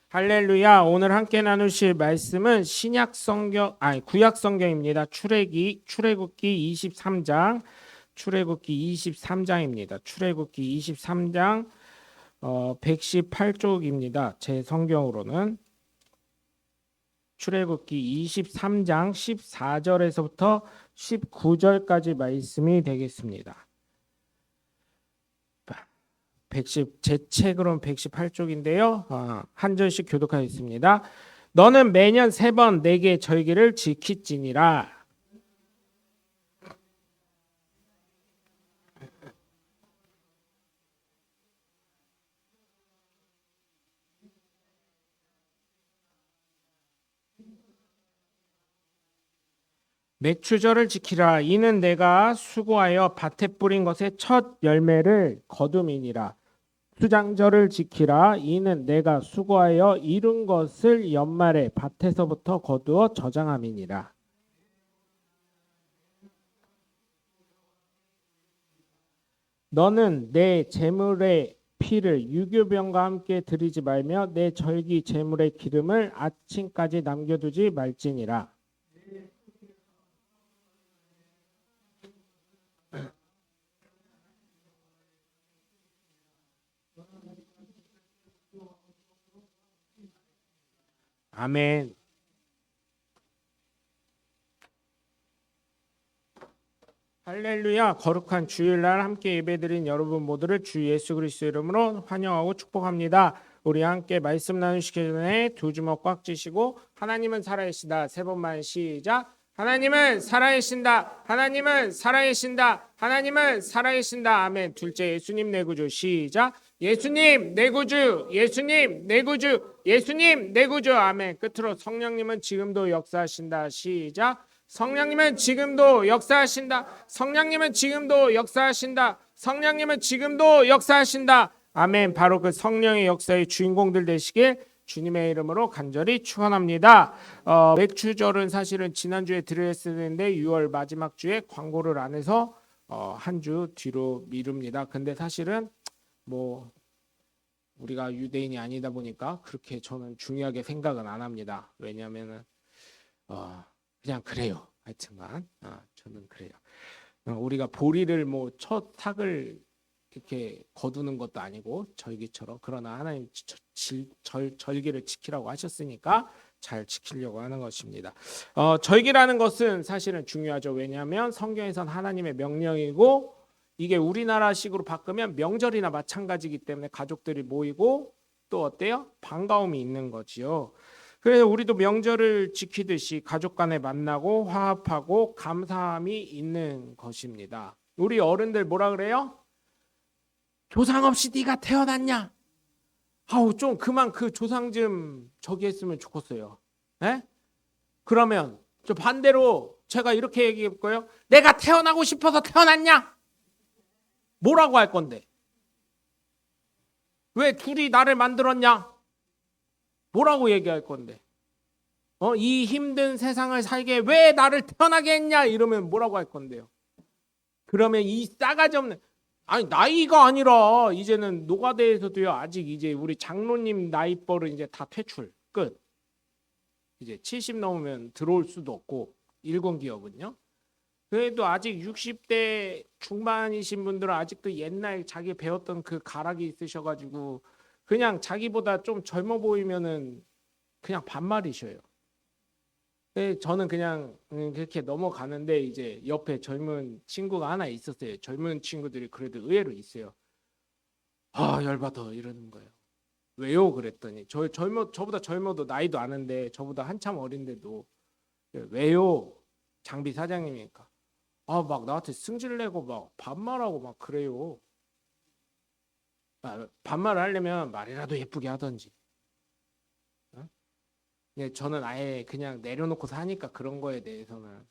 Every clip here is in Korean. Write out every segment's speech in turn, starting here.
할렐루야. 오늘 함께 나누실 말씀은 구약 성경입니다. 출애굽기 23장. 출애굽기 23장입니다. 출애굽기 23장 118쪽입니다. 제 성경으로는 출애굽기 23장 14절에서부터 19절까지 말씀이 되겠습니다. 제 책으로는 118쪽인데요. 한 절씩 교독하겠습니다. 너는 매년 3번 내게 절기를 지킬지니라. 맥추절을 지키라. 이는 내가 수고하여 밭에 뿌린 것의 첫 열매를 거둠이니라. 수장절을 지키라. 이는 내가 수고하여 이룬 것을 연말에 밭에서부터 거두어 저장함이니라. 너는 내 제물의 피를 유교병과 함께 드리지 말며 내 절기 제물의 기름을 아침까지 남겨두지 말지니라. 아멘. 할렐루야. 거룩한 주일날 함께 예배드린 여러분 모두를 주 예수 그리스도 이름으로 환영하고 축복합니다. 우리 함께 말씀 나누시기 전에 두 주먹 꽉 쥐시고 하나님은 살아계시다. 3번만 시작. 하나님은 살아계신다. 하나님은 살아계신다. 하나님은 살아계신다. 아멘. 둘째, 예수님 내 구주 시작. 예수님 내 구주, 예수님 내 구주, 예수님 내 구주. 아멘. 끝으로 성령님은 지금도 역사하신다. 시작. 성령님은 지금도 역사하신다. 성령님은 지금도 역사하신다. 성령님은 지금도 역사하신다. 아멘. 바로 그 성령의 역사의 주인공들 되시길 주님의 이름으로 간절히 축원합니다. 맥추절은 사실은 지난주에 드렸어야 되는데 6월 마지막 주에 광고를 안 해서 한 주 뒤로 미룹니다. 근데 사실은 뭐 우리가 유대인이 아니다 보니까 그렇게 저는 중요하게 생각은 안 합니다. 왜냐하면은 그냥 그래요. 하여튼간 저는 그래요. 우리가 보리를 뭐 첫 삭을 이렇게 거두는 것도 아니고 절기처럼, 그러나 하나님 절기를 지키라고 하셨으니까 잘 지키려고 하는 것입니다. 절기라는 것은 사실은 중요하죠. 왜냐하면 성경에선 하나님의 명령이고 이게 우리나라식으로 바꾸면 명절이나 마찬가지이기 때문에 가족들이 모이고 또 어때요? 반가움이 있는 거지요. 그래서 우리도 명절을 지키듯이 가족 간에 만나고 화합하고 감사함이 있는 것입니다. 우리 어른들 뭐라 그래요? 조상 없이 네가 태어났냐? 아우 좀 그만 그 조상 좀 저기 했으면 좋겠어요. 에? 그러면 저 반대로 제가 이렇게 얘기해 볼까요? 내가 태어나고 싶어서 태어났냐? 뭐라고 할 건데? 왜 둘이 나를 만들었냐? 뭐라고 얘기할 건데? 이 힘든 세상을 살게 왜 나를 태어나게 했냐? 이러면 뭐라고 할 건데요? 그러면 이 싸가지 없는, 아니 나이가 아니라 이제는 노가다에서도요, 아직 이제 우리 장로님 나이벌은 이제 다 퇴출 끝. 이제 70 넘으면 들어올 수도 없고 일본 기업은요. 그래도 아직 60대 중반이신 분들은 아직도 옛날 자기 배웠던 그 가락이 있으셔가지고 그냥 자기보다 좀 젊어 보이면은 그냥 반말이셔요. 저는 그냥 그렇게 넘어가는데 이제 옆에 젊은 친구가 하나 있었어요. 젊은 친구들이 그래도 의외로 있어요. 열받아 이러는 거예요. 왜요? 그랬더니 저보다 젊어도 나이도 아는데 저보다 한참 어린데도 왜요? 장비 사장님이니까 막 나한테 승질내고 막 반말하고 막 그래요. 반말을 하려면 말이라도 예쁘게 하던지. 저는 아예 그냥 내려놓고 사니까 그런 거에 대해서는.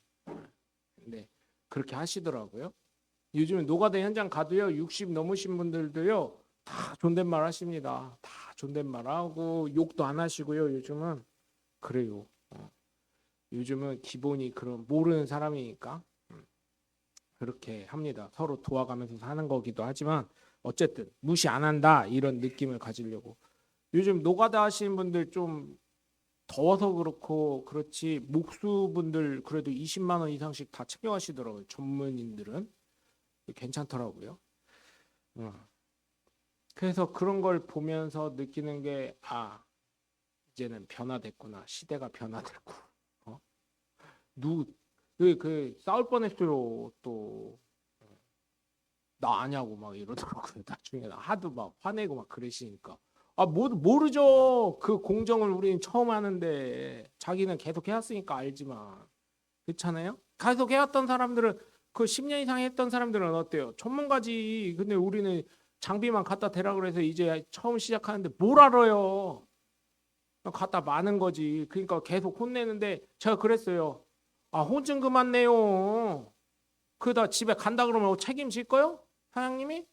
근데 그렇게 하시더라고요. 요즘에 노가다 현장 가도요, 60 넘으신 분들도요 다 존댓말 하십니다. 다 존댓말 하고 욕도 안 하시고요. 요즘은 그래요. 요즘은 기본이 그런 모르는 사람이니까. 그렇게 합니다. 서로 도와가면서 사는 거기도 하지만 어쨌든 무시 안 한다 이런 느낌을 가지려고. 요즘 노가다 하시는 분들 좀 더워서 그렇고 그렇지 목수분들 그래도 20만 원 이상씩 다 챙겨가시더라고요. 전문인들은 괜찮더라고요. 그래서 그런 걸 보면서 느끼는 게 이제는 변화됐구나. 시대가 변화됐고. 그 싸울 뻔했어요. 또 나 아냐고 막 이러더라고요. 나중에 하도 막 화내고 막 그러시니까. 모르죠. 그 공정을 우리는 처음 하는데 자기는 계속 해왔으니까 알지만 그렇잖아요. 계속 해왔던 사람들은 그 10년 이상 했던 사람들은 어때요? 전문가지. 근데 우리는 장비만 갖다 대라 그래서 이제 처음 시작하는데 뭘 알아요? 갖다 마는 거지. 그러니까 계속 혼내는데 제가 그랬어요. 혼좀 그만 내요. 그다 집에 간다 그러면 책임질 거요? 사장님이?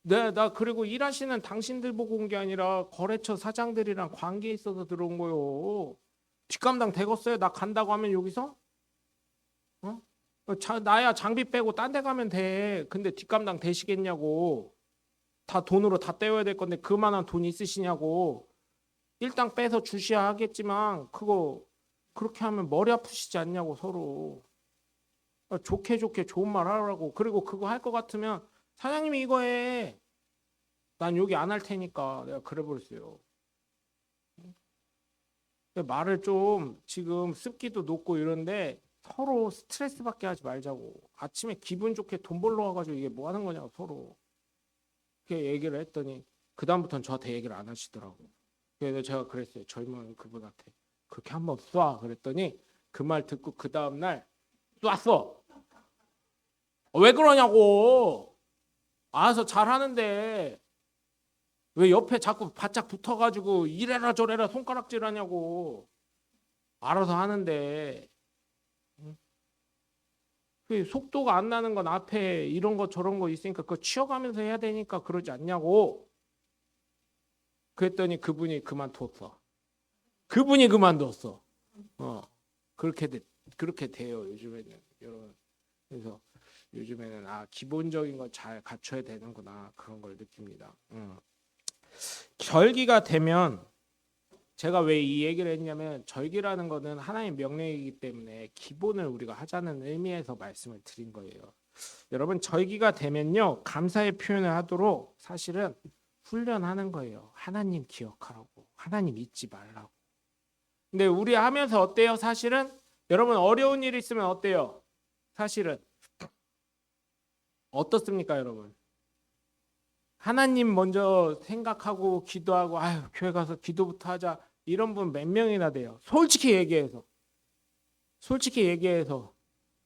네, 나 그리고 일하시는 당신들 보고 온 게 아니라 거래처 사장들이랑 관계에 있어서 들어온 거요. 뒷감당 되겠어요? 나 간다고 하면 여기서? 어? 나야 장비 빼고 딴 데 가면 돼. 근데 뒷감당 되시겠냐고. 다 돈으로 다 떼어야 될 건데 그만한 돈 있으시냐고. 일당 빼서 주셔야 하겠지만 그거 그렇게 하면 머리 아프시지 않냐고 서로. 좋게 좋은 말 하라고. 그리고 그거 할 것 같으면 사장님이 이거 해. 난 여기 안 할 테니까 내가 그래 버렸어요. 말을 좀 지금 습기도 높고 이런데 서로 스트레스 받게 하지 말자고. 아침에 기분 좋게 돈 벌러 와가지고 이게 뭐 하는 거냐고 서로. 그렇게 얘기를 했더니 그 다음부터는 저한테 얘기를 안 하시더라고. 그래서 제가 그랬어요. 젊은 그분한테 그렇게 한번 쏴 그랬더니 그 말 듣고 그 다음 날 쐈어. 왜 그러냐고. 알아서 잘하는데 왜 옆에 자꾸 바짝 붙어가지고 이래라 저래라 손가락질하냐고. 알아서 하는데 그 속도가 안 나는 건 앞에 이런 거 저런 거 있으니까 그거 치워가면서 해야 되니까 그러지 않냐고. 그랬더니 그분이 그만뒀어. 그분이 그만뒀어. 그렇게 돼요 요즘에는 여러분. 그래서 요즘에는 기본적인 걸 잘 갖춰야 되는구나 그런 걸 느낍니다. 절기가 되면 제가 왜 이 얘기를 했냐면 절기라는 거는 하나의 명령이기 때문에 기본을 우리가 하자는 의미에서 말씀을 드린 거예요. 여러분 절기가 되면요 감사의 표현을 하도록 사실은 훈련하는 거예요. 하나님 기억하라고. 하나님 잊지 말라고. 근데 우리 하면서 어때요? 사실은 여러분 어려운 일 있으면 어때요? 사실은 어떻습니까 여러분? 하나님 먼저 생각하고 기도하고 교회 가서 기도부터 하자 이런 분 몇 명이나 돼요. 솔직히 얘기해서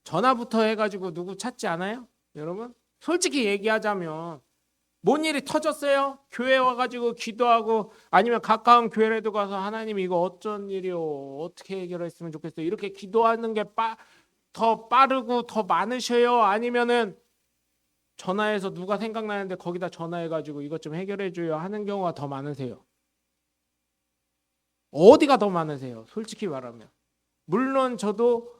전화부터 해가지고 누구 찾지 않아요? 여러분 솔직히 얘기하자면 뭔 일이 터졌어요? 교회 와가지고 기도하고 아니면 가까운 교회라도 가서 하나님 이거 어쩐 일이요? 어떻게 해결했으면 좋겠어요? 이렇게 기도하는 게 더 빠르고 더 많으셔요? 아니면은 전화해서 누가 생각나는데 거기다 전화해가지고 이것 좀 해결해줘요 하는 경우가 더 많으세요? 어디가 더 많으세요? 솔직히 말하면. 물론 저도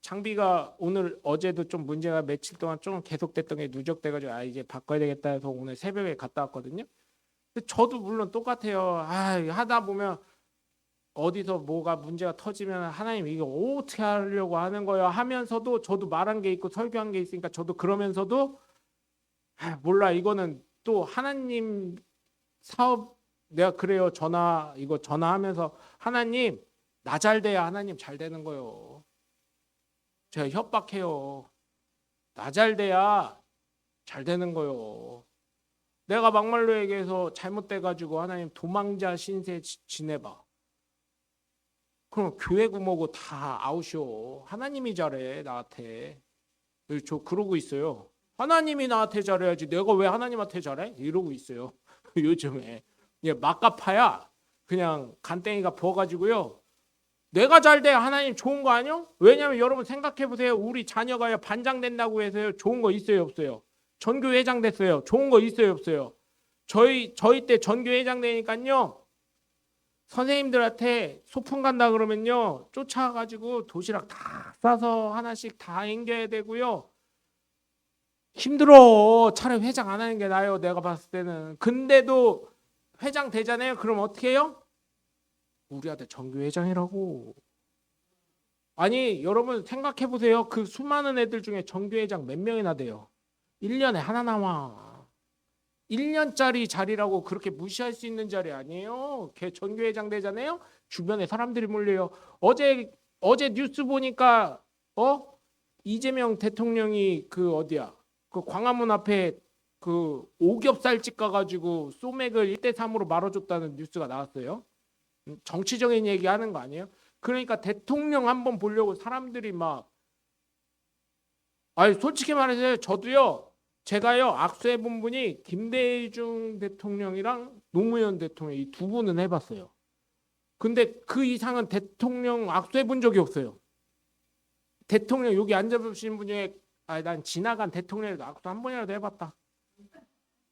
장비가 오늘 어제도 좀 문제가 며칠 동안 좀 계속됐던 게 누적돼가지고 이제 바꿔야 되겠다 해서 오늘 새벽에 갔다 왔거든요. 근데 저도 물론 똑같아요. 하다 보면 어디서 뭐가 문제가 터지면 하나님 이거 어떻게 하려고 하는 거야 하면서도 저도 말한 게 있고 설교한 게 있으니까 저도 그러면서도 몰라 이거는 또 하나님 사업 내가 그래요. 이거 전화하면서 하나님 나 잘 돼야 하나님 잘 되는 거요. 제가 협박해요. 나 잘 돼야 잘 되는 거요. 내가 막말로 얘기해서 잘못돼가지고 하나님 도망자 신세 지내봐. 그럼 교회고 뭐고 다 아웃이요. 하나님이 잘해 나한테. 저 그러고 있어요. 하나님이 나한테 잘해야지 내가 왜 하나님한테 잘해? 이러고 있어요. 요즘에. 막가파야 그냥 간땡이가 부어가지고요. 내가 잘 돼야 하나님 좋은 거 아니요? 왜냐하면 여러분 생각해 보세요. 우리 자녀가 반장 된다고 해서요. 좋은 거 있어요 없어요? 전교회장 됐어요. 좋은 거 있어요 없어요? 저희 때 전교회장 되니까요. 선생님들한테 소풍 간다 그러면요. 쫓아가지고 도시락 다 싸서 하나씩 다 앵겨야 되고요. 힘들어. 차라리 회장 안 하는 게 나아요. 내가 봤을 때는. 근데도 회장 되잖아요. 그럼 어떻게 해요? 우리 아들 정교회장이라고. 아니 여러분 생각해 보세요. 그 수많은 애들 중에 정교회장 몇 명이나 돼요? 1년에 하나 나와. 1년짜리 자리라고 그렇게 무시할 수 있는 자리 아니에요. 걔 정교회장 되잖아요. 주변에 사람들이 몰려요. 어제 뉴스 보니까 이재명 대통령이 그 어디야? 그 광화문 앞에 그 오겹살집 가가지고 소맥을 1대3으로 말아줬다는 뉴스가 나왔어요. 정치적인 얘기하는 거 아니에요? 그러니까 대통령 한번 보려고 사람들이 막 아니 솔직히 말해서 저도요. 제가요 악수해 본 분이 김대중 대통령이랑 노무현 대통령 이 두 분은 해봤어요. 근데 그 이상은 대통령 악수해 본 적이 없어요. 대통령 여기 앉아보신 분 중에 난 지나간 대통령에도 악수 한 번이라도 해봤다.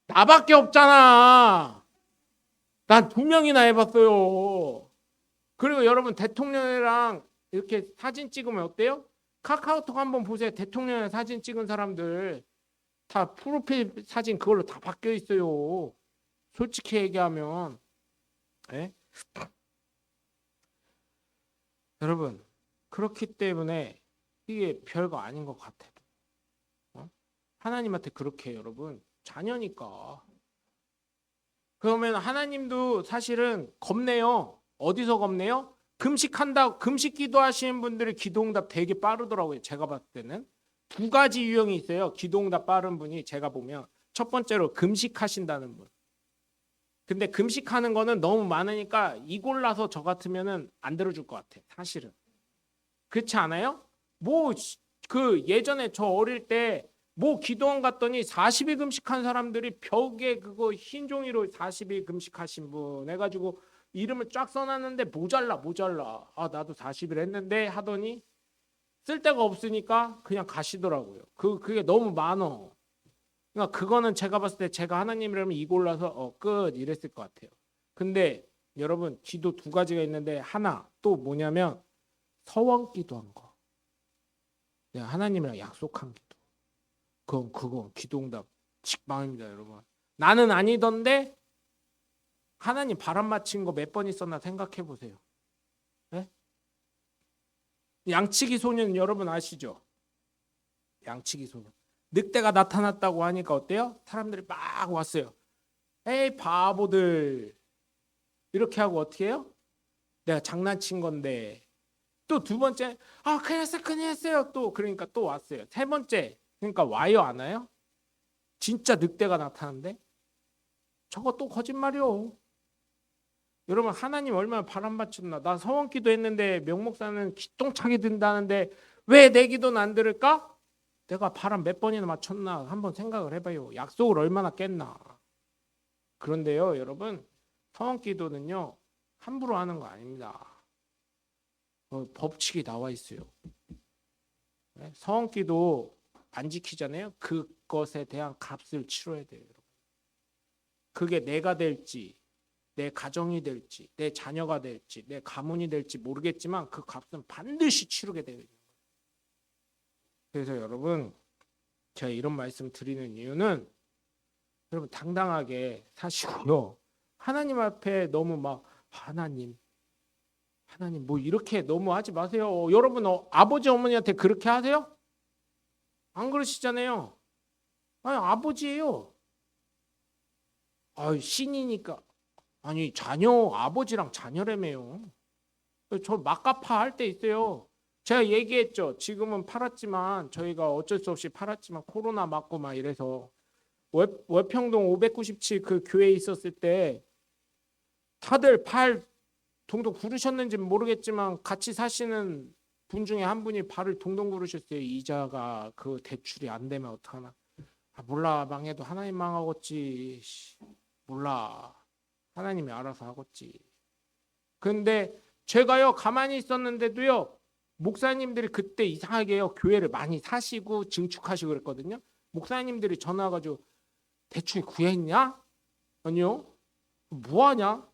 나밖에 없잖아. 난 2명이나 해봤어요. 그리고 여러분 대통령이랑 이렇게 사진 찍으면 어때요? 카카오톡 한번 보세요. 대통령이랑 사진 찍은 사람들 다 프로필 사진 그걸로 다 바뀌어 있어요. 솔직히 얘기하면. 네? 여러분 그렇기 때문에 이게 별거 아닌 것 같아요. 하나님한테 그렇게 여러분 자녀니까. 그러면 하나님도 사실은 겁내요. 어디서 겁내요? 금식 기도하시는 분들이 기도응답 되게 빠르더라고요. 제가 봤을 때는. 2가지 유형이 있어요. 기도응답 빠른 분이 제가 보면. 첫 번째로 금식하신다는 분. 근데 금식하는 거는 너무 많으니까 이 골라서 저 같으면은 안 들어줄 것 같아. 사실은. 그렇지 않아요? 뭐 그 예전에 저 어릴 때 뭐 기도원 갔더니 40일 금식한 사람들이 벽에 그거 흰 종이로 40일 금식하신 분 해가지고 이름을 쫙 써놨는데 모자라. 아 나도 40일 했는데 하더니 쓸 데가 없으니까 그냥 가시더라고요. 그게 너무 많어. 그러니까 그거는 제가 봤을 때 제가 하나님이라면 이 골라서 끝 이랬을 것 같아요. 근데 여러분 기도 2가지가 있는데 하나 또 뭐냐면 서원 기도한 거. 내가 하나님이랑 약속한 기도. 그건 기도응답 직방입니다, 여러분. 나는 아니던데 하나님 바람 맞힌 거 몇 번 있었나 생각해 보세요. 네? 양치기 소년 여러분 아시죠? 양치기 소년. 늑대가 나타났다고 하니까 어때요? 사람들이 막 왔어요. 에이 바보들. 이렇게 하고 어떻게 해요? 내가 장난친 건데. 또 2번째 큰일 났어요. 또 그러니까 또 왔어요. 3번째 그러니까 와요 안 와요? 진짜 늑대가 나타나는데 저거 또 거짓말이요. 여러분 하나님 얼마나 바람 맞췄나. 나 서원기도 했는데 명목사는 기똥차게 든다는데 왜 내 기도는 안 들을까? 내가 바람 몇 번이나 맞췄나 한번 생각을 해봐요. 약속을 얼마나 깼나. 그런데요 여러분 서원기도는요 함부로 하는 거 아닙니다. 법칙이 나와 있어요. 서원기도 안 지키잖아요. 그것에 대한 값을 치러야 돼요. 그게 내가 될지 내 가정이 될지 내 자녀가 될지 내 가문이 될지 모르겠지만 그 값은 반드시 치르게 되어요. 그래서 여러분 제가 이런 말씀 드리는 이유는 여러분 당당하게 사시고요. 하나님 앞에 너무 막 하나님 뭐 이렇게 너무 하지 마세요. 여러분 아버지 어머니한테 그렇게 하세요? 안 그러시잖아요. 아니 아버지예요. 신이니까. 아니 자녀 아버지랑 자녀라며요. 저 막가파 할 때 있어요. 제가 얘기했죠. 지금은 팔았지만 저희가 어쩔 수 없이 팔았지만 코로나 맞고 막 이래서 월평동 597 그 교회에 있었을 때 다들 발 동동 구르셨는지 모르겠지만 같이 사시는 분 중에 한 분이 발을 동동 구르셨어요. 이자가 그 대출이 안 되면 어떡하나. 몰라 망해도 하나님 망하겠지. 몰라 하나님이 알아서 하겠지. 근데 제가요 가만히 있었는데도요 목사님들이 그때 이상하게요 교회를 많이 사시고 증축하시고 그랬거든요. 목사님들이 전화 와가지고 대출 구했냐? 아니요. 뭐하냐?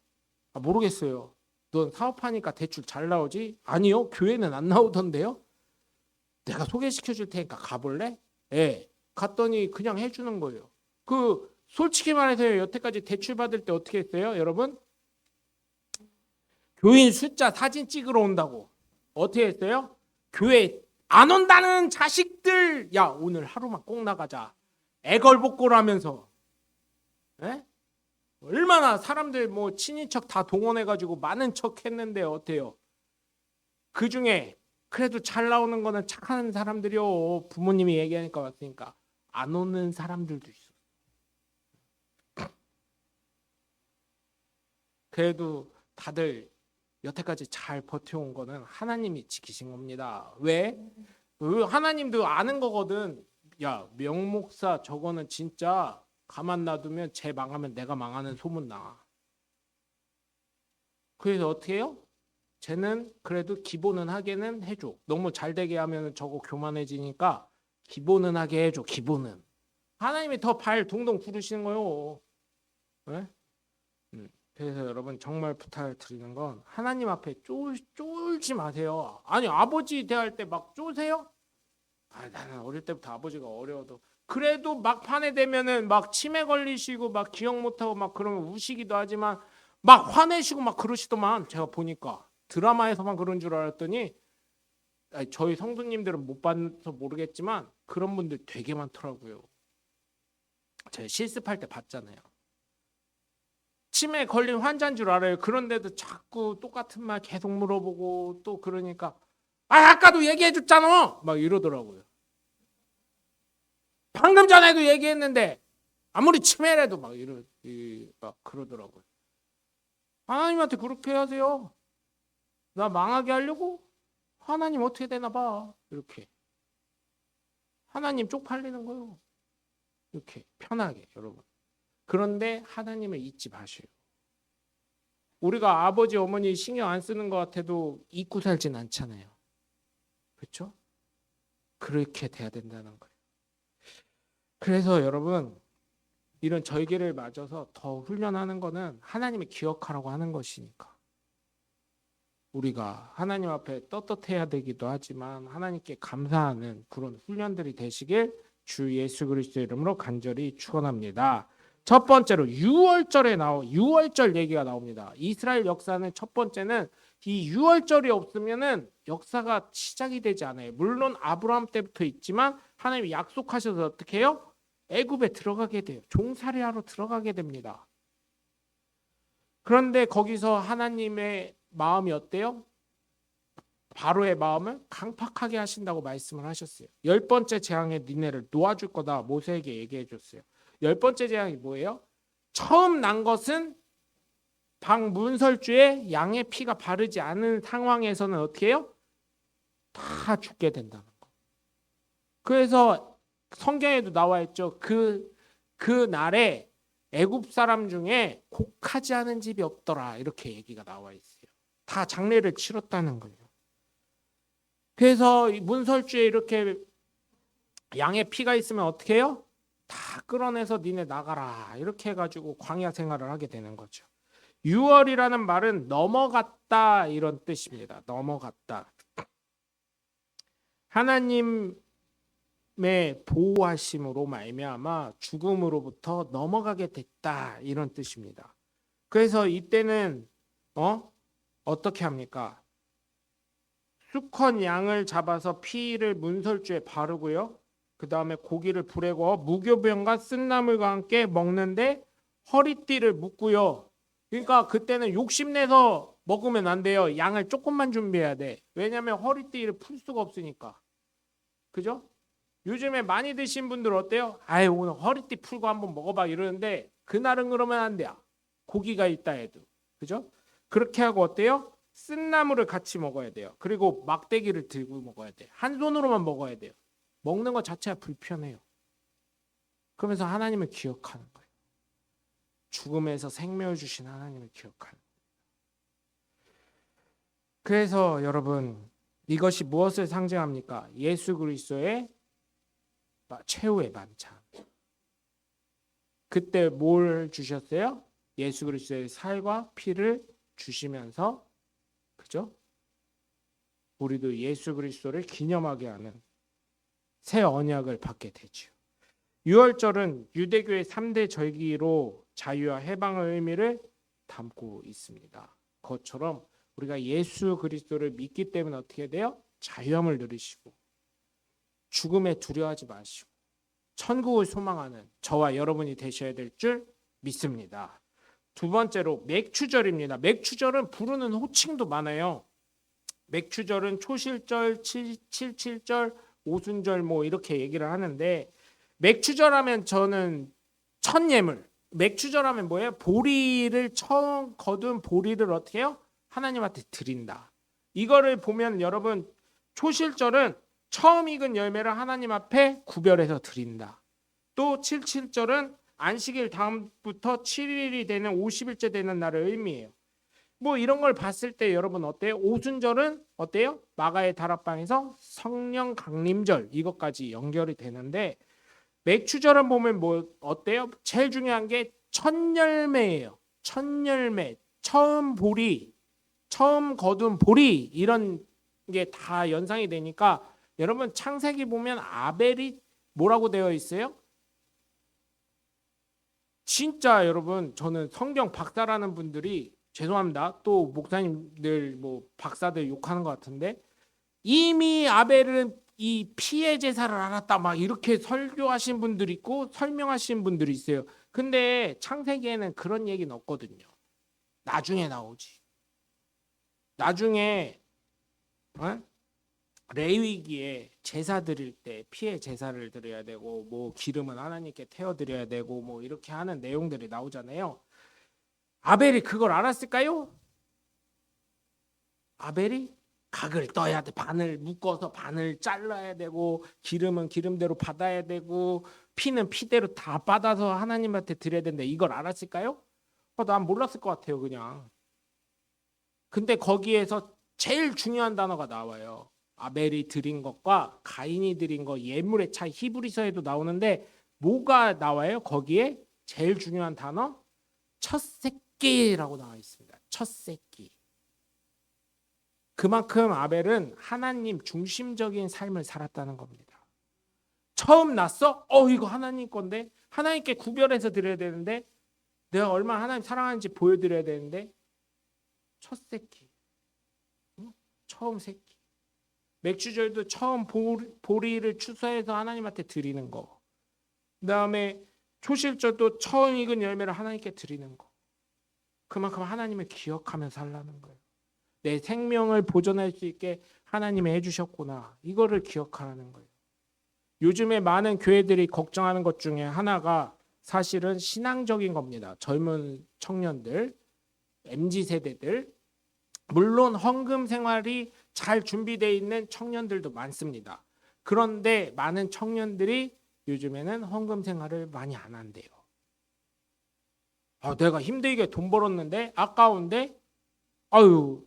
모르겠어요. 넌 사업하니까 대출 잘 나오지? 아니요. 교회는 안 나오던데요. 내가 소개시켜 줄 테니까 가볼래? 예. 갔더니 그냥 해주는 거예요. 솔직히 말해서 여태까지 대출 받을 때 어떻게 했어요, 여러분? 교인 숫자 사진 찍으러 온다고 어떻게 했어요? 교회 안 온다는 자식들, 야 오늘 하루만 꼭 나가자. 애걸복걸하면서, 에? 얼마나 사람들 뭐 친인척 다 동원해가지고 많은 척 했는데 어때요? 그 중에 그래도 잘 나오는 거는 착한 사람들이요. 부모님이 얘기하니까 왔으니까. 안 오는 사람들도 있어. 그래도 다들 여태까지 잘 버텨온 거는 하나님이 지키신 겁니다. 왜? 하나님도 아는 거거든. 야, 명목사 저거는 진짜 가만 놔두면 쟤 망하면 내가 망하는 소문 나. 그래서 어떻게 해요? 쟤는 그래도 기본은 하게는 해줘. 너무 잘 되게 하면 저거 교만해지니까 기본은 하게 해줘. 기본은. 하나님이 더 발 동동 구르시는 거요. 네? 그래서 여러분 정말 부탁을 드리는 건 하나님 앞에 쫄지 마세요. 아니 아버지 대할 때 막 쫄세요? 나는 어릴 때부터 아버지가 어려워도 그래도 막판에 되면은 막 치매 걸리시고 막 기억 못하고 막 그러면 우시기도 하지만 막 화내시고 막 그러시더만. 제가 보니까 드라마에서만 그런 줄 알았더니 저희 성도님들은 못 봐서 모르겠지만 그런 분들 되게 많더라고요. 제가 실습할 때 봤잖아요. 치매 걸린 환자인 줄 알아요. 그런데도 자꾸 똑같은 말 계속 물어보고 또 그러니까 아까도 얘기해 줬잖아 막 이러더라고요. 방금 전에도 얘기했는데 아무리 치매라도 막 그러더라고요. 하나님한테 그렇게 하세요. 나 망하게 하려고? 하나님 어떻게 되나 봐. 이렇게 하나님 쪽팔리는 거예요. 이렇게 편하게 여러분. 그런데 하나님을 잊지 마세요. 우리가 아버지 어머니 신경 안 쓰는 것 같아도 잊고 살진 않잖아요. 그렇죠? 그렇게 돼야 된다는 거예요. 그래서 여러분 이런 절기를 맞아서 더 훈련하는 거는 하나님을 기억하라고 하는 것이니까. 우리가 하나님 앞에 떳떳해야 되기도 하지만 하나님께 감사하는 그런 훈련들이 되시길 주 예수 그리스도 이름으로 간절히 축원합니다. 첫 번째로 6월절 얘기가 나옵니다. 이스라엘 역사는 첫 번째는 이 6월절이 없으면은 역사가 시작이 되지 않아요. 물론 아브라함 때부터 있지만 하나님이 약속하셔서 어떻게 해요? 애굽에 들어가게 돼요. 종살이하러 들어가게 됩니다. 그런데 거기서 하나님의 마음이 어때요? 바로의 마음을 강팍하게 하신다고 말씀을 하셨어요. 10번째 재앙에 니네를 놓아줄 거다 모세에게 얘기해 줬어요. 10번째 재앙이 뭐예요? 처음 난 것은 방 문설주에 양의 피가 바르지 않은 상황에서는 어떻게 해요? 다 죽게 된다는 거. 그래서 성경에도 나와 있죠. 그 날에 애굽 사람 중에 곡하지 않은 집이 없더라. 이렇게 얘기가 나와 있어요. 다 장례를 치렀다는 거예요. 그래서 문설주에 이렇게 양의 피가 있으면 어떻게 해요? 다 끌어내서 니네 나가라. 이렇게 해가지고 광야 생활을 하게 되는 거죠. 6월이라는 말은 넘어갔다 이런 뜻입니다. 넘어갔다. 하나님의 보호하심으로 말미암아 죽음으로부터 넘어가게 됐다 이런 뜻입니다. 그래서 이때는 어떻게 합니까? 수컷 양을 잡아서 피를 문설주에 바르고요. 그 다음에 고기를 불에 구워 무교병과 쓴나물과 함께 먹는데 허리띠를 묶고요. 그러니까 그때는 욕심내서 먹으면 안 돼요. 양을 조금만 준비해야 돼. 왜냐하면 허리띠를 풀 수가 없으니까. 그죠? 요즘에 많이 드신 분들 어때요? 아이 오늘 허리띠 풀고 한번 먹어봐 이러는데 그날은 그러면 안 돼요. 고기가 있다 해도. 그죠? 그렇게 하고 어때요? 쓴나물을 같이 먹어야 돼요. 그리고 막대기를 들고 먹어야 돼요. 한 손으로만 먹어야 돼요. 먹는 것 자체가 불편해요. 그러면서 하나님을 기억하는 거예요. 죽음에서 생명을 주신 하나님을 기억하는 거예요. 그래서 여러분 이것이 무엇을 상징합니까? 예수 그리스도의 최후의 만찬. 그때 뭘 주셨어요? 예수 그리스도의 살과 피를 주시면서 그죠? 우리도 예수 그리스도를 기념하게 하는 새 언약을 받게 되죠. 유월절은 유대교의 3대 절기로 자유와 해방의 의미를 담고 있습니다. 그것처럼 우리가 예수 그리스도를 믿기 때문에 어떻게 돼요? 자유함을 누리시고 죽음에 두려워하지 마시고 천국을 소망하는 저와 여러분이 되셔야 될 줄 믿습니다. 두 번째로 맥추절입니다. 맥추절은 부르는 호칭도 많아요. 맥추절은 초실절, 칠칠절, 오순절 뭐 이렇게 얘기를 하는데 맥추절하면 저는 첫 예물. 맥추절하면 뭐예요? 보리를 처음 거둔 보리를 어떻게 해요? 하나님한테 드린다. 이거를 보면 여러분 초실절은 처음 익은 열매를 하나님 앞에 구별해서 드린다. 또 칠칠절은 안식일 다음부터 7일이 되는 50일째 되는 날을 의미해요. 뭐 이런 걸 봤을 때 여러분 어때요? 오순절은 어때요? 마가의 다락방에서 성령 강림절 이것까지 연결이 되는데 맥추절은 보면 뭐 어때요? 제일 중요한 게 첫 열매예요. 첫 열매, 처음 보리, 처음 거둔 보리 이런 게 다 연상이 되니까 여러분 창세기 보면 아벨이 뭐라고 되어 있어요? 진짜 여러분 저는 성경 박사라는 분들이 죄송합니다. 또 목사님들 뭐 박사들 욕하는 것 같은데 이미 아벨은 이 피해 제사를 알았다 막 이렇게 설교하신 분들이 있고 설명하신 분들이 있어요. 근데 창세기에는 그런 얘기는 없거든요. 나중에 나오지. 나중에 레위기에 제사 드릴 때 피해 제사를 드려야 되고 뭐 기름은 하나님께 태워 드려야 되고 뭐 이렇게 하는 내용들이 나오잖아요. 아벨이 그걸 알았을까요? 아벨이 각을 떠야 돼. 반을 묶어서 반을 잘라야 되고 기름은 기름대로 받아야 되고 피는 피대로 다 받아서 하나님한테 드려야 된다. 이걸 알았을까요? 난 몰랐을 것 같아요, 그냥. 근데 거기에서 제일 중요한 단어가 나와요. 아벨이 드린 것과 가인이 드린 것 예물의 차이 히브리서에도 나오는데 뭐가 나와요? 거기에 제일 중요한 단어 첫 새끼라고 나와 있습니다. 첫 새끼. 그만큼 아벨은 하나님 중심적인 삶을 살았다는 겁니다. 처음 났어? 이거 하나님 건데 하나님께 구별해서 드려야 되는데 내가 얼마나 하나님 사랑하는지 보여드려야 되는데 첫 새끼, 처음 새끼. 맥주절도 처음 보리를 추수해서 하나님한테 드리는 거. 그다음에 초실절도 처음 익은 열매를 하나님께 드리는 거. 그만큼 하나님을 기억하며 살라는 거예요. 내 생명을 보존할 수 있게 하나님이 해주셨구나. 이거를 기억하라는 거예요. 요즘에 많은 교회들이 걱정하는 것 중에 하나가 사실은 신앙적인 겁니다. 젊은 청년들, MZ세대들. 물론 헌금 생활이 잘 준비되어 있는 청년들도 많습니다. 그런데 많은 청년들이 요즘에는 헌금 생활을 많이 안 한대요. 내가 힘들게 돈 벌었는데 아까운데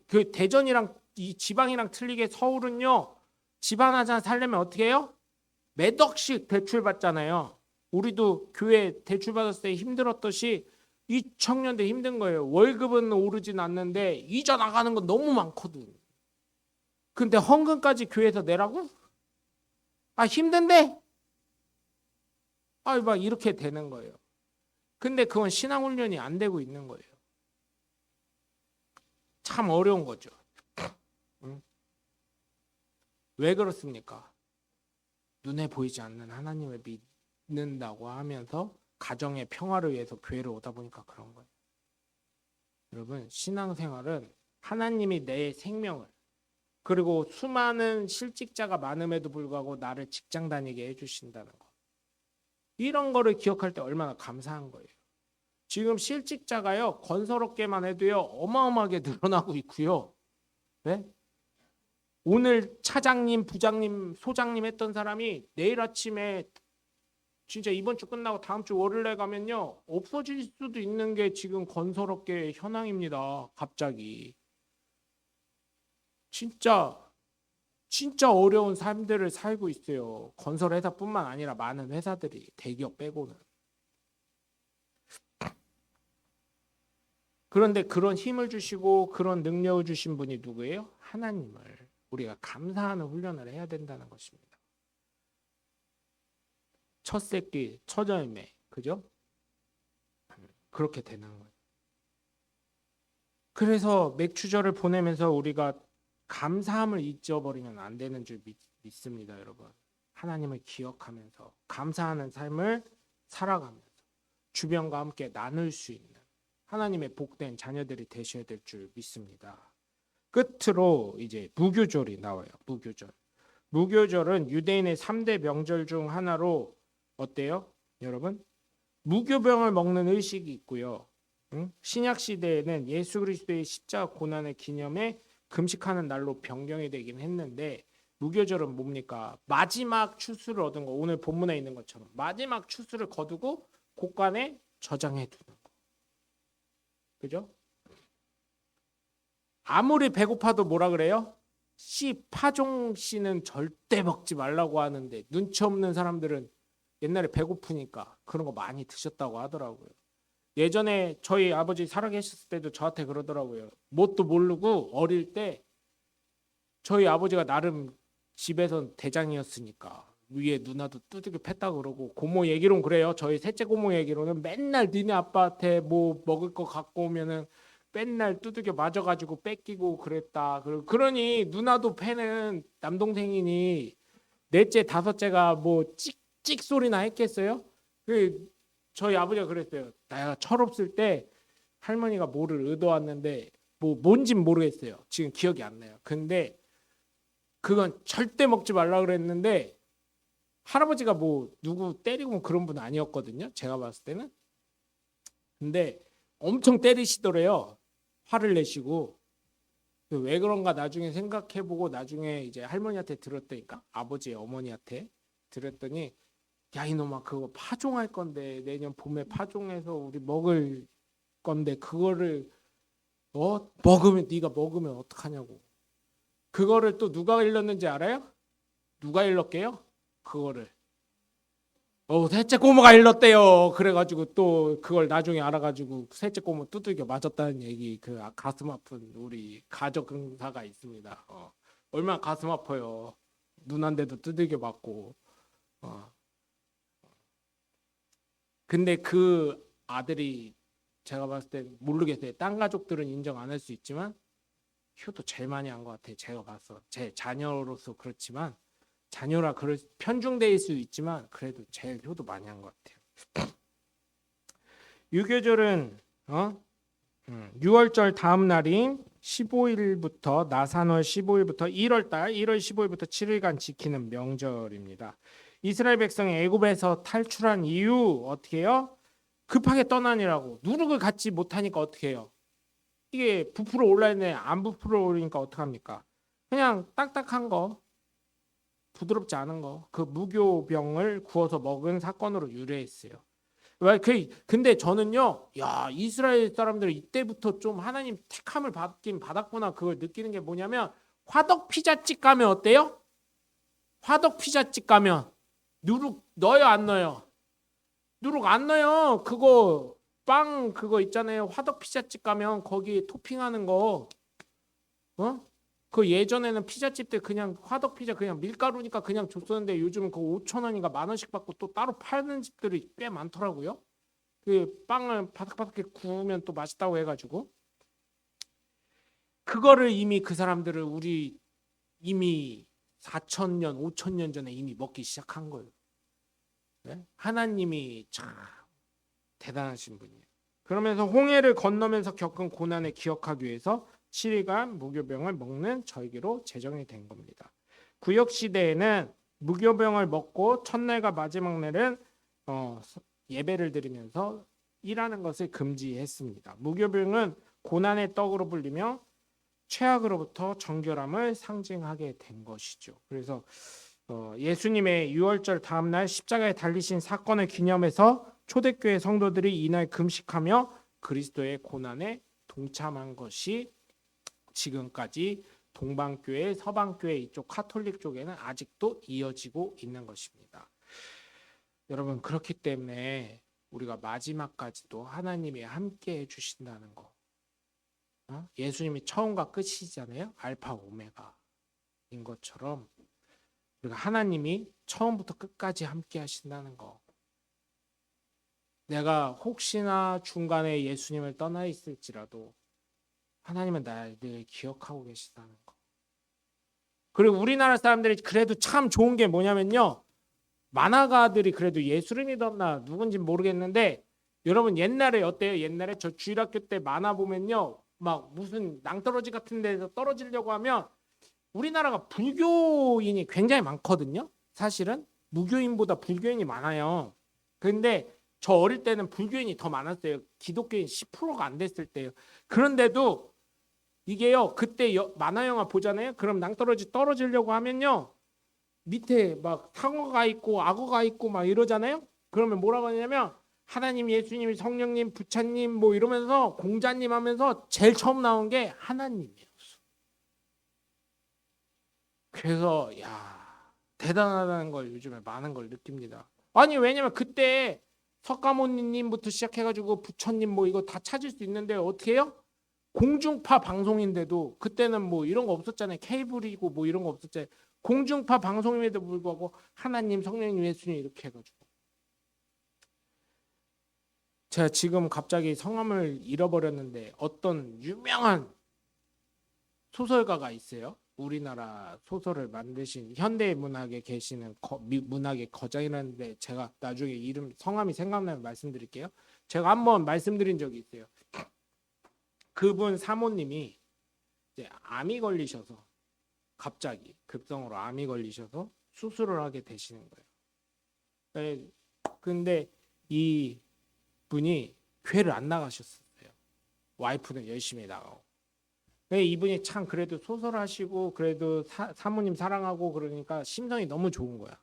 그 대전이랑 이 지방이랑 틀리게 서울은요. 집 하나 살려면 어떻게 해요? 몇 억씩 대출 받잖아요. 우리도 교회 대출 받았을 때 힘들었듯이 이 청년들 힘든 거예요. 월급은 오르진 않는데 이자 나가는 건 너무 많거든. 근데 헌금까지 교회에서 내라고? 힘든데? 막 이렇게 되는 거예요. 근데 그건 신앙 훈련이 안 되고 있는 거예요. 참 어려운 거죠. 왜 그렇습니까? 눈에 보이지 않는 하나님을 믿는다고 하면서 가정의 평화를 위해서 교회를 오다 보니까 그런 거예요. 여러분 신앙생활은 하나님이 내 생명을 그리고 수많은 실직자가 많음에도 불구하고 나를 직장 다니게 해주신다는 거. 이런 거를 기억할 때 얼마나 감사한 거예요. 지금 실직자가요 건설업계만 해도요 어마어마하게 늘어나고 있고요. 네? 오늘 차장님, 부장님, 소장님 했던 사람이 내일 아침에 진짜 이번 주 끝나고 다음 주 월요일에 가면요 없어질 수도 있는 게 지금 건설업계의 현황입니다. 갑자기 진짜 어려운 삶들을 살고 있어요. 건설회사뿐만 아니라 많은 회사들이 대기업 빼고는. 그런데 그런 힘을 주시고 그런 능력을 주신 분이 누구예요? 하나님을 우리가 감사하는 훈련을 해야 된다는 것입니다. 첫 새끼, 첫 열매, 그죠? 그렇게 되는 거예요. 그래서 맥주절을 보내면서 우리가 감사함을 잊어버리면 안 되는 줄 믿습니다, 여러분. 하나님을 기억하면서 감사하는 삶을 살아가면서 주변과 함께 나눌 수 있는 하나님의 복된 자녀들이 되셔야 될 줄 믿습니다. 끝으로 이제 무교절이 나와요. 무교절. 무교절은 유대인의 3대 명절 중 하나로 어때요? 여러분? 무교병을 먹는 의식이 있고요. 신약 시대에는 예수 그리스도의 십자가 고난의 기념에 금식하는 날로 변경이 되긴 했는데 무교절은 뭡니까? 마지막 추수를 얻은 거. 오늘 본문에 있는 것처럼 마지막 추수를 거두고 곳간에 저장해 두는 거. 그죠? 아무리 배고파도 뭐라 그래요? 파종 씨는 절대 먹지 말라고 하는데 눈치 없는 사람들은 옛날에 배고프니까 그런 거 많이 드셨다고 하더라고요. 예전에 저희 아버지 살아계셨을 때도 저한테 그러더라고요. 뭣도 모르고 어릴 때 저희 아버지가 나름 집에선 대장이었으니까 위에 누나도 두들겨 팼다 그러고 고모 얘기로는 그래요. 저희 셋째 고모 얘기로는 맨날 니네 아빠한테 뭐 먹을 거 갖고 오면은 맨날 두들겨 맞아가지고 뺏기고 그랬다. 그러니 누나도 패는 남동생이니 넷째 다섯째가 뭐 찍찍 소리나 했겠어요? 저희 아버지가 그랬어요. 내가 철없을 때 할머니가 뭐를 얻어왔는데 뭐 뭔진 모르겠어요. 지금 기억이 안 나요. 근데 그건 절대 먹지 말라 그랬는데 할아버지가 뭐 누구 때리고 그런 분 아니었거든요. 제가 봤을 때는. 근데 엄청 때리시더래요. 화를 내시고. 왜 그런가 나중에 생각해보고 나중에 이제 할머니한테 들었다니까. 아버지의 어머니한테 들었더니 야 이놈아 그거 파종할 건데 내년 봄에 파종해서 우리 먹을 건데 그거를 먹으면 네가 먹으면 어떡하냐고. 그거를 또 누가 일렀는지 알아요? 누가 일렀게요? 그거를 셋째 고모가 일렀대요. 그래가지고 또 그걸 나중에 알아가지고 셋째 고모 두들겨 맞았다는 얘기 그 가슴 아픈 우리 가족 행사가 있습니다. 얼마나 가슴 아파요. 누난데도 두들겨 맞고. 근데 그 아들이 제가 봤을 때 모르겠어요. 딴 가족들은 인정 안 할 수 있지만 효도 제일 많이 한 것 같아요. 제가 봐서 제 자녀로서 그렇지만 자녀라 그럴 편중될 수 있지만 그래도 제일 효도 많이 한 것 같아요. 유교절은 6월절 다음 날인 15일부터 나산월 15일부터 1월달 1월 15일부터 7일간 지키는 명절입니다. 이스라엘 백성이 애굽에서 탈출한 이유 어떻게 해요? 급하게 떠나니라고 누룩을 갖지 못하니까 어떻게 해요? 이게 부풀어 올라있네. 안 부풀어 오르니까 어떡합니까? 그냥 딱딱한 거 부드럽지 않은 거 그 무교병을 구워서 먹은 사건으로 유래했어요. 근데 저는요, 야 이스라엘 사람들 이때부터 좀 하나님 택함을 받긴 받았구나 그걸 느끼는 게 뭐냐면 화덕 피자집 가면 어때요? 화덕 피자집 가면 누룩 넣어요 안 넣어요? 누룩 안 넣어요. 그거 빵 그거 있잖아요. 화덕 피자집 가면 거기 토핑하는 거 그 예전에는 피자집들 그냥 화덕 피자 그냥 밀가루니까 그냥 줬었는데 요즘은 그거 5,000원인가 10,000원씩 받고 또 따로 파는 집들이 꽤 많더라고요. 그 빵을 바삭바삭하게 구우면 또 맛있다고 해가지고 그거를 이미 그 사람들을 우리 이미 4,000년, 5,000년 전에 이미 먹기 시작한 거예요. 네? 하나님이 참 대단하신 분이에요. 그러면서 홍해를 건너면서 겪은 고난을 기억하기 위해서 7일간 무교병을 먹는 절기로 제정이 된 겁니다. 구역 시대에는 무교병을 먹고 첫날과 마지막 날은 예배를 드리면서 일하는 것을 금지했습니다. 무교병은 고난의 떡으로 불리며 최악으로부터 정결함을 상징하게 된 것이죠. 그래서 예수님의 6월절 다음 날 십자가에 달리신 사건을 기념해서 초대교회 성도들이 이날 금식하며 그리스도의 고난에 동참한 것이 지금까지 동방교회, 서방교회 이쪽 카톨릭 쪽에는 아직도 이어지고 있는 것입니다. 여러분 그렇기 때문에 우리가 마지막까지도 하나님이 함께 해주신다는 거. 예수님이 처음과 끝이잖아요. 알파 오메가인 것처럼 우리가 하나님이 처음부터 끝까지 함께 하신다는 거. 내가 혹시나 중간에 예수님을 떠나 있을지라도 하나님은 나를 기억하고 계시다는 거. 그리고 우리나라 사람들이 그래도 참 좋은 게 뭐냐면요. 만화가들이 그래도 예수를 믿었나 누군지 모르겠는데 여러분 옛날에 어때요? 옛날에 저 주일학교 때 만화 보면요. 막 무슨 낭떠러지 같은 데서 떨어지려고 하면 우리나라가 불교인이 굉장히 많거든요. 사실은 무교인보다 불교인이 많아요. 근데 저 어릴 때는 불교인이 더 많았어요. 기독교인 10%가 안 됐을 때요. 그런데도 이게요. 그때 만화 영화 보잖아요. 그럼 낭떠러지 떨어지려고 하면요. 밑에 막 상어가 있고 악어가 있고 막 이러잖아요. 그러면 뭐라고 하냐면 하나님, 예수님, 성령님, 부처님 뭐 이러면서 공자님 하면서 제일 처음 나온 게 하나님이었어. 그래서 야 대단하다는 걸 요즘에 많은 걸 느낍니다. 아니 왜냐면 그때 석가모니님부터 시작해가지고 부처님 뭐 이거 다 찾을 수 있는데 어떻게 해요? 공중파 방송인데도 그때는 뭐 이런 거 없었잖아요. 케이블이고 뭐 이런 거 없었잖아요. 공중파 방송임에도 불구하고 하나님, 성령님, 예수님 이렇게 해가지고 제가 지금 갑자기 성함을 잃어버렸는데 어떤 유명한 소설가가 있어요. 우리나라 소설을 만드신 현대 문학에 계시는 문학의 거장이라는데 제가 나중에 이름 성함이 생각나면 말씀드릴게요. 제가 한번 말씀드린 적이 있어요. 그분 사모님이 이제 암이 걸리셔서 갑자기 급성으로 암이 걸리셔서 수술을 하게 되시는 거예요. 근데 이 분이 교회를 안 나가셨어요. 와이프는 열심히 나가고. 이분이 참 그래도 소설하시고 그래도 사모님 사랑하고 그러니까 심성이 너무 좋은 거야.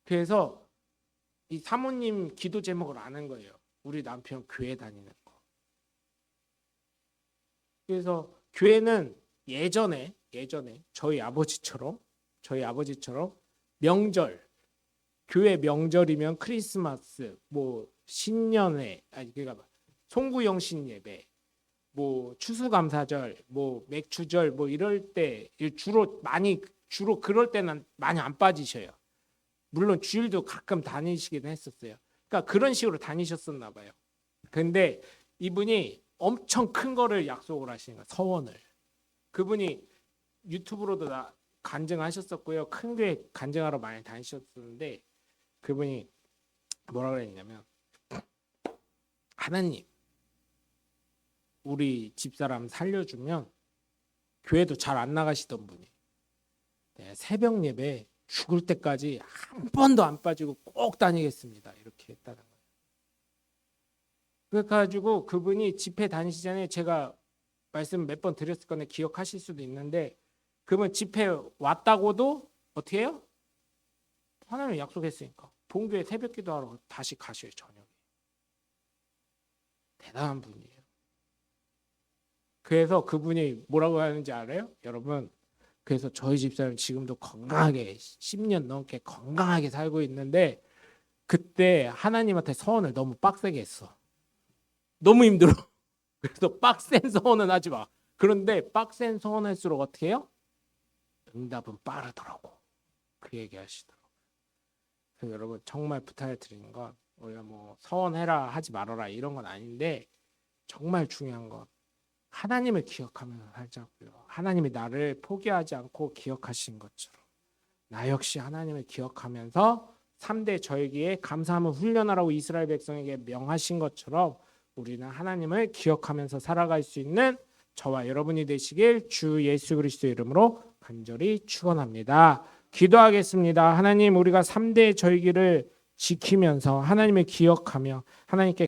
그래서 이 사모님 기도 제목을 아는 거예요. 우리 남편 교회 다니는 거. 그래서 교회는 예전에 저희 아버지처럼 명절 교회 명절이면 크리스마스 뭐 신년회 그러니까 송구영신 예배 뭐 추수감사절 뭐 맥추절 뭐 이럴 때 주로 그럴 때는 많이 안 빠지셔요. 물론 주일도 가끔 다니시긴 했었어요. 그러니까 그런 식으로 다니셨었나 봐요. 근데 이분이 엄청 큰 거를 약속을 하시는 거예요. 서원을. 그분이 유튜브로도 간증하셨었고요. 큰 교회 간증하러 많이 다니셨었는데 그분이 뭐라 그랬냐면 하나님 우리 집사람 살려주면 교회도 잘 안 나가시던 분이 새벽 예배 죽을 때까지 한 번도 안 빠지고 꼭 다니겠습니다. 이렇게 했다는 거예요. 그래가지고 그분이 집회 다니시잖아요. 제가 말씀 몇 번 드렸을 건데 기억하실 수도 있는데 그분 집회 왔다고도 어떻게 해요? 하나님 약속했으니까 본교회 새벽 기도하러 다시 가셔요. 저녁에. 대단한 분이에요. 그래서 그분이 뭐라고 하는지 알아요? 여러분 그래서 저희 집사람 지금도 건강하게 10년 넘게 건강하게 살고 있는데 그때 하나님한테 서원을 너무 빡세게 했어. 너무 힘들어. 그래서 빡센 서원은 하지 마. 그런데 빡센 서원할수록 어떻게 해요? 응답은 빠르더라고. 그 얘기 하시더라고요. 그래서 여러분 정말 부탁을 드리는 건 우리가 뭐 서원해라 하지 말아라 이런 건 아닌데 정말 중요한 건 하나님을 기억하면서 살자고요. 하나님이 나를 포기하지 않고 기억하신 것처럼 나 역시 하나님을 기억하면서 3대 절기에 감사함을 훈련하라고 이스라엘 백성에게 명하신 것처럼 우리는 하나님을 기억하면서 살아갈 수 있는 저와 여러분이 되시길 주 예수 그리스도 이름으로 간절히 축원합니다. 기도하겠습니다. 하나님 우리가 3대 절기를 지키면서 하나님을 기억하며 하나님께